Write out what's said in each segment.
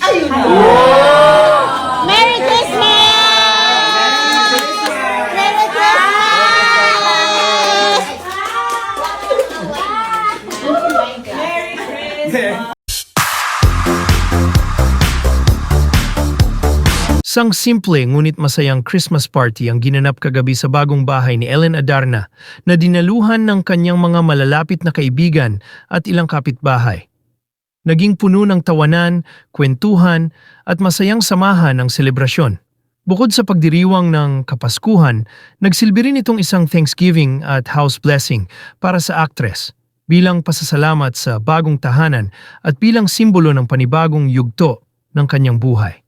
Ayun na. Merry Christmas! Merry Christmas! Sang simple ngunit masayang Christmas party ang ginanap kagabi sa bagong bahay ni Ellen Adarna na dinaluhan ng kanyang mga malalapit na kaibigan at ilang kapitbahay. Naging puno ng tawanan, kwentuhan at masayang samahan ang selebrasyon. Bukod sa pagdiriwang ng Kapaskuhan, nagsilbi rin itong isang Thanksgiving at house blessing para sa aktres bilang pasasalamat sa bagong tahanan at bilang simbolo ng panibagong yugto ng kanyang buhay.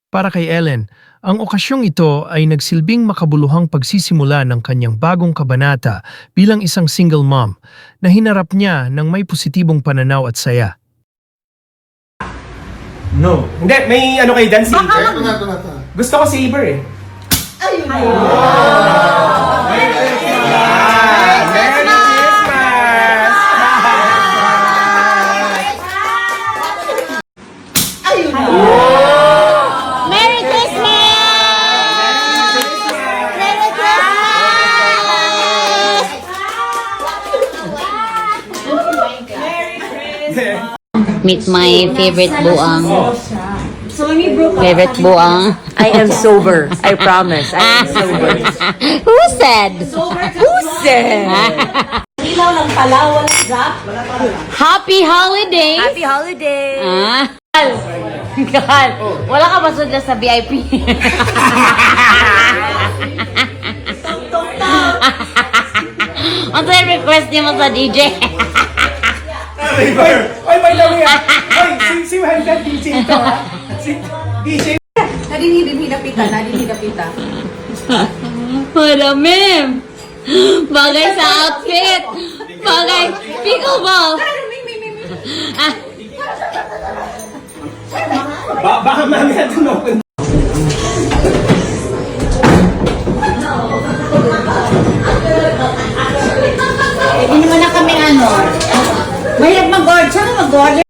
Para kay Ellen, ang okasyong ito ay nagsilbing makabuluhang pagsisimula ng kanyang bagong kabanata bilang isang single mom na hinarap niya ng may positibong pananaw at saya. No. Hindi, may ano kayo dyan, saber? Gusto ko saber eh. Ayun na. Merry Christmas! Ayun na. Merry Christmas! Merry Christmas! Meet my favorite buang. Favorite buang. I am sober. I promise. I am sober. Who said? Who said? Ilaw ng pala, walang zap. Happy holidays! Happy holiday. Gal, wala ka basod na sa VIP. Ano yung request niyo mo sa DJ? Oy, by the way, oy, si Wanda DJ ito ha. Si DJ. Nadinhidapita. Wala, ma'am. Bagay sa outfit. Bagay. Pickleball. Baka mamaya tunokon. Hindi naman na kami ano. Mahirap mag-order. Saan mag-order?